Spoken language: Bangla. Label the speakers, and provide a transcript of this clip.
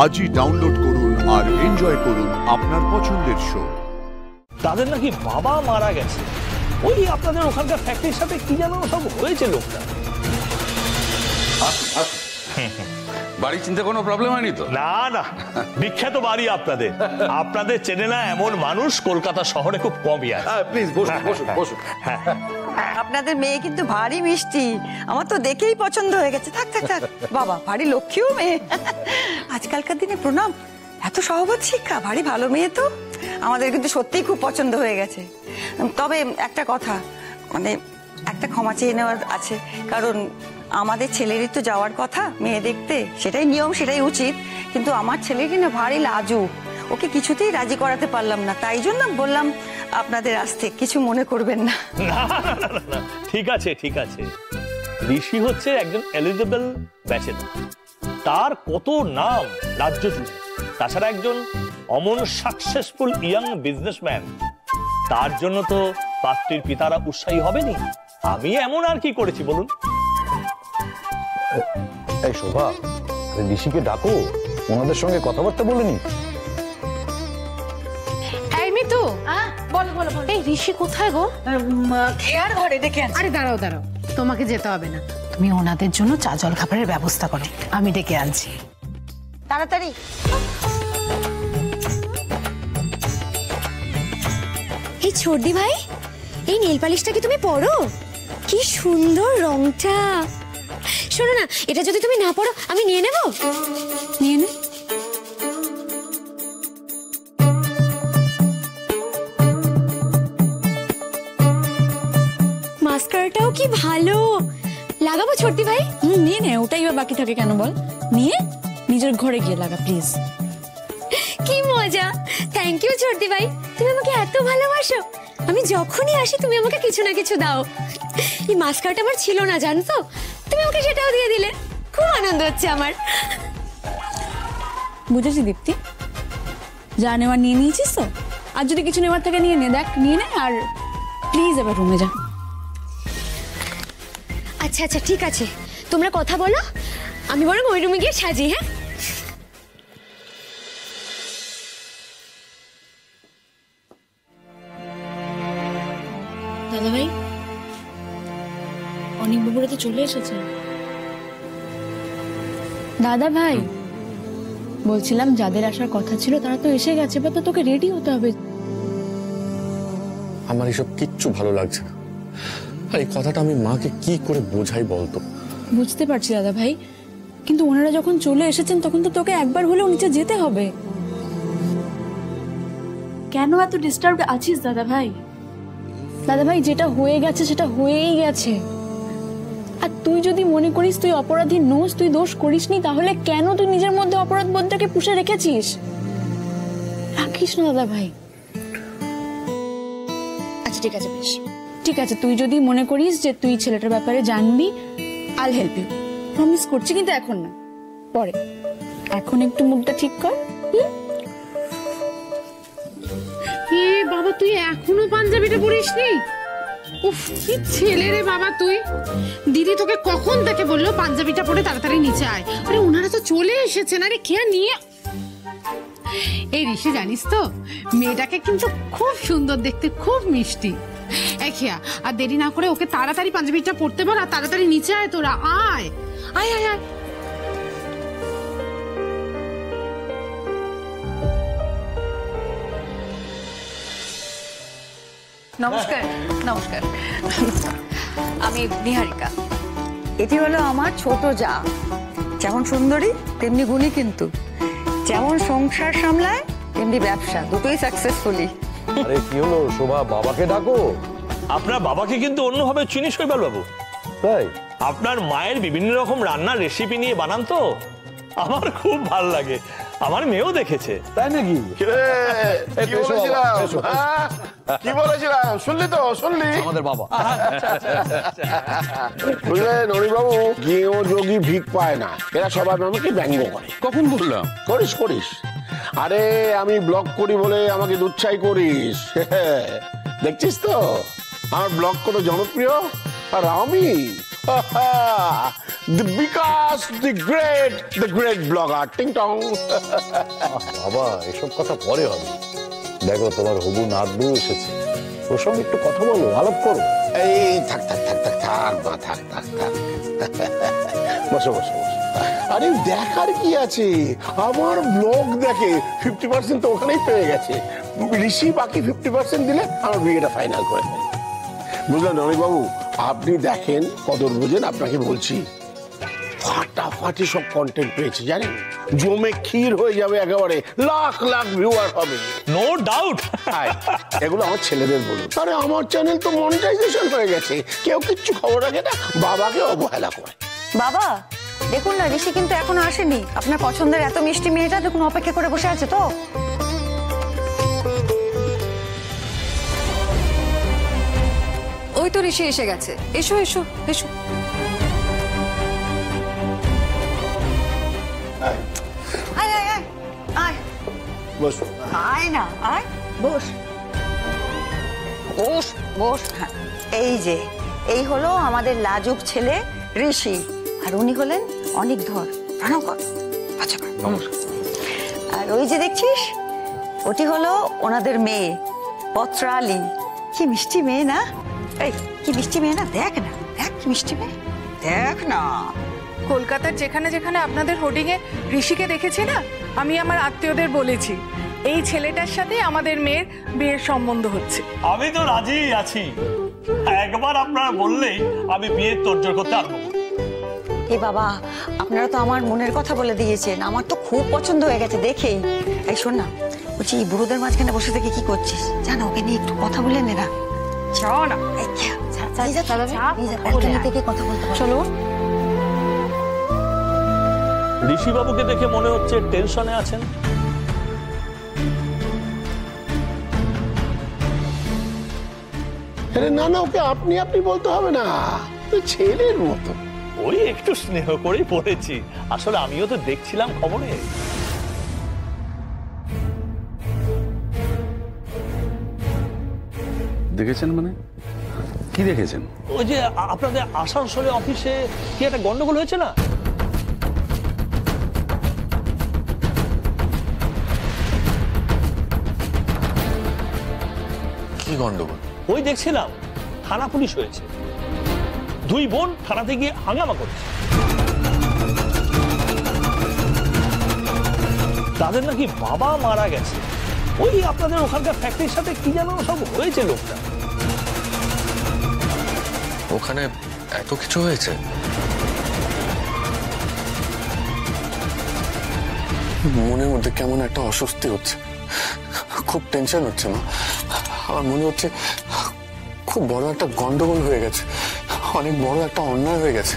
Speaker 1: আজই ডাউনলোড করুন আর এনজয় করুন আপনার পছন্দের শো।
Speaker 2: তাদের নাকি বাবা মারা গেছে, ওই আপনাদের ওখানকার ফ্যাক্টরির সাথে কি যেন সব হয়েছে লোকটা।
Speaker 3: বাড়ি চিন্তা কোনো প্রবলেম হয়নি তো?
Speaker 2: না না, বিখ্যাত বাড়ি আপনাদের। আপনাদের চেনে না এমন মানুষ কলকাতা শহরে খুব কমই আছে।
Speaker 3: প্লিজ বসুন বসুন বসুন।
Speaker 4: আপনাদের মেয়ে কিন্তু ভারী মিষ্টি, আমার তো দেখেই পছন্দ হয়ে গেছে। থাক থাক থাক বাবা, ভারী লক্ষ্মীও মেয়ে। আজকালকার দিনে প্রণাম, এত সহবত শিক্ষা, ভারী ভালো মেয়ে তো। আমাদের কিন্তু সত্যিই খুব পছন্দ হয়ে গেছে। তবে একটা কথা, মানে একটা ক্ষমা চেয়ে নেওয়ার আছে, কারণ আমাদের ছেলেরই তো যাওয়ার কথা মেয়ে দেখতে, সেটাই নিয়ম, সেটাই উচিত। কিন্তু আমার ছেলে কিনা ভারী লাজু, ওকে কিছুতেই রাজি করাতে পারলাম না, তাই জন্য বললাম আপনাদের আসতে, কিছু মনে করবেন না।
Speaker 2: না, ঠিক আছে ঠিক আছে। ঋষি হচ্ছে একজন এলিজিবল ব্যাচেলর, তার কত নাম রাজ্য জুড়ে। তাছাড়া একজন অমন সাকসেসফুল ইয়াং বিজনেসম্যান, তার জন্য তো পাত্রীর পিতারা উৎসাহী হবেনি। আমি এমন আর কি করেছি বলুন?
Speaker 5: এই শোভা, ঋষিকে ডাকো, ওনাদের সঙ্গে কথাবার্তা বলেনি।
Speaker 6: এই মিতু, বলো বলো বলো। এই ঋষি কোথায় গো?
Speaker 4: খেয়ার ঘরে ডেকে আনছি।
Speaker 6: আরে দাঁড়াও দাঁড়াও, তোমাকে যেতে হবে না, তুমি ওনাদের জন্য চা জল খাবারের ব্যবস্থা করো, আমি ডেকে আনছি।
Speaker 4: তাড়াতাড়ি।
Speaker 7: এই ছোটদি ভাই, এই নেল পালিশটা কি তুমি পরো? কি সুন্দর রংটা। শোনো না, এটা যদি তুমি না পরো আমি নিয়ে নেব। নিয়ে নে। মাস্কারাটাও কি ভালো, লাগাবো ছোটদি ভাই? নিয়ে নে, ওটাই বা বাকি থাকে কেন বল, নিয়ে নিজের ঘরে গিয়ে লাগা প্লিজ। কি মজা, থ্যাংক ইউ ছোটদি ভাই, তুমি আমাকে এত ভালোবাসো। আমি যখনই আসি তুমি আমাকে কিছু না কিছু দাও। এই মাস্কারাটা আমার ছিল না জানো তো, তুমি আমাকে সেটাও দিয়ে দিলে, খুব আনন্দ হচ্ছে আমার।
Speaker 8: বুঝেছি দীপ্তি, যা নেওয়ার নিয়ে নিয়েছিস তো, আর যদি কিছু নেওয়ার থেকে নিয়ে নে, দেখ নিয়ে নে, আর প্লিজ এবার রুমে যা।
Speaker 7: আচ্ছা আচ্ছা ঠিক আছে, তোমরা কথা বলো, আমি বরং ওই রুমে গিয়ে সাজি। হ্যাঁ
Speaker 8: দাদা ভাই, অনেক বাবুরা তো চলে এসেছে। দাদা ভাই, বলছিলাম যাদের আসার কথা ছিল তারা তো এসে গেছে, বা তো তোকে রেডি হতে হবে।
Speaker 5: আমার এসব কিচ্ছু ভালো লাগছে না। এই কথাটা আমি মাকে কি করে বোঝাই বলতো?
Speaker 8: বুঝতে পারছি দাদা ভাই, কিন্তু ওনারা যখন চলে এসেছেন তখন তো তোকে একবার হলেও নিচে যেতে হবে। কেন এত ডিস্টার্ব আছিস দাদা ভাই? দাদা ভাই, যেটা হয়ে গেছে সেটা হয়েই গেছে। আর তুই যদি মনে করিস তুই অপরাধী নোস, তুই দোষ করিসনি, তাহলে কেন তুই নিজের মধ্যে অপরাধ বোধটাকে পুষে রেখেছিস? রাখিস না দাদা ভাই।
Speaker 7: আচ্ছা ঠিক আছে বেশ,
Speaker 8: ঠিক আছে, তুই যদি মনে করিস যে তুই ছেলেটার ব্যাপারে জানবি, I will help you, promise করছি, কিন্তু এখন না, পরে। এখন একটু মুডটা ঠিক কর।
Speaker 6: এ বাবা, তুই এখনো পাঞ্জাবিটা পরিসনি? উফ, কি ছেলে রে বাবা তুই। দিদি তোকে কখন থেকে বললো পাঞ্জাবিটা পরে তাড়াতাড়ি নিচে আয়। আরে ওনারা তো চলে এসেছেন, আরে খেয়া নিয়ে। এই ঋষি, জানিস তো মেয়েটাকে কিন্তু খুব সুন্দর দেখতে, খুব মিষ্টি। এই খেয়া, আর দেরি না করে ওকে তাড়াতাড়ি পাঞ্জাবিটা পরতে বল, আর তাড়াতাড়ি নিচে আয় তোরা, আয় আয় আয় আয়।
Speaker 4: নমস্কার। নমস্কার, আমি নিহারিকা। এটি হলো আমার ছোট যা, যেমন সুন্দরী তেমনি গুণী, কিন্তু যেমন সংসার সামলায় তেমনি ব্যবসা, দুটোই সাকসেসফুলি।
Speaker 5: আরে কি হলো শোভা, বাবাকে ডাকো।
Speaker 2: আপনার বাবাকে কিন্তু অন্যভাবে চিনি শৈবাল বাবু।
Speaker 5: তাই?
Speaker 2: আপনার মায়ের বিভিন্ন রকম রান্নার রেসিপি নিয়ে বানান তো, আমার খুব ভালো লাগে, আমার মেয়েও দেখেছে।
Speaker 5: তাই নাকি?
Speaker 3: কি বলেছিলাম শুনলি তো? শুনলি?
Speaker 5: আমাদের বাবা।
Speaker 9: বুঝলেন হরিবাবু, গেঁয়ো যোগী ভিক পায় না, এরা সবাই আমাকে ব্যঙ্গ করে।
Speaker 3: কখন বললাম?
Speaker 9: করিস করিস, আরে আমি ব্লগ করি বলে আমাকে দুচ্ছাই করিস। দেখছিস তো আমার ব্লগ কত জনপ্রিয়, আর আমি the bKash, the great blogger. Ting tong.
Speaker 10: বাবা এসব কথা পরে হবে। দেখো তোমার হবু নাতবু এসেছে, ওর সঙ্গে একটু কথা বলো, আলাপ করো।
Speaker 9: এই থাক মা, থাক। বসো। আরে দেখার কি আছে, আমার ব্লগ দেখে 50% তো ওখানেই পেয়ে গেছে। ঋষি বাকি 50% দিলে আমার বিয়েটা ফাইনাল করে দেয়। বুঝলেন রনিক বাবু, আপনি দেখেন, কদর বুঝেন, আপনাকে বলছি ফাটাফাটি সব কন্টেন্ট পেয়েছে জানেন, জমে ক্ষীর হয়ে যাবে একেবারে, লাখ ভিউয়ার হবে।
Speaker 2: No doubt.
Speaker 9: এগুলো আমার ছেলেদের বলুন, আরে আমার চ্যানেল তো মনিটাইজেশন হয়ে গেছে, কেউ কিচ্ছু খবর রাখে না, বাবাকে অবহেলা করে।
Speaker 4: বাবা দেখুন না, ঋষি কিন্তু এখনো আসেনি। আপনার পছন্দের এত মিষ্টি মেয়েটা দেখুন অপেক্ষা করে বসে আছে তো।
Speaker 11: ওই তো ঋষি এসে গেছে, এসো।
Speaker 4: আয়
Speaker 9: বস।
Speaker 4: আয় না, আয় বস। হ্যাঁ, এই হলো আমাদের লাজুক ছেলে ঋষি, আর উনি হলেন অনিকধর। প্রণাম কর। আচ্ছা আর ওই যে দেখছিস, ওটি হলো ওনাদের মেয়ে পত্রালি। কি মিষ্টি মেয়ে না, এই কি মিষ্টি মেয়ে না, দেখ কি মিষ্টি মেয়ে, দেখ না।
Speaker 12: কলকাতার যেখানে যেখানে আপনাদের হোর্ডিং এ ঋষিকে দেখেছি না, আমি আমার আত্মীয়দের বলেছি এই ছেলেটার সাথে আমাদের মেয়ের বিয়ের সম্বন্ধ হচ্ছে।
Speaker 2: আমি তো রাজি আছি, একবার আপনারা বললেই আমি বিয়ের তোড়জোড় করতে আরম্ভ করব।
Speaker 4: এই বাবা, আপনারা তো আমার মনের কথা বলে দিয়েছেন, আমার তো খুব পছন্দ হয়ে গেছে দেখেই। এই শোন না, বলছি এই বুড়োদের মাঝখানে বসে থেকে কি করছিস, জানো ওকে নিয়ে একটু কথা বলে নে না। কথা বলতে
Speaker 8: চলো।
Speaker 2: ঋষি বাবুকে দেখে মনে হচ্ছে টেনশনে আছেন।
Speaker 9: না, ওকে আপনি বলতে হবে না, ছেলের মতো।
Speaker 2: ওই একটু স্নেহ করেই পড়েছি, আসলে আমিও তো দেখছিলাম খবরে।
Speaker 3: দেখেছেন মানে কি দেখেছেন?
Speaker 2: ওই যে আপনাদের আসানসোলে অফিসে কি একটা গন্ডগোল হয়েছে না?
Speaker 5: কি গন্ডগোল?
Speaker 2: ওই দেখছিলাম থানা পুলিশ হয়েছে, দুই বোন থানাতে গিয়ে হাঙ্গামা করছে। তাদের নাকি বাবা মারা গেছে, ওই আপনাদের ওখানকার ফ্যাক্টরির সাথে কি যেন সব হয়েছে লোকটা।
Speaker 5: ওখানে এত কিছু হয়েছে? মনের মধ্যে কেমন একটা অস্বস্তি হচ্ছে, খুব টেনশন হচ্ছে মা। আমার মনে হচ্ছে খুব বড় একটা গন্ডগোল হয়ে গেছে, অনেক বড় একটা অন্যায় হয়ে গেছে।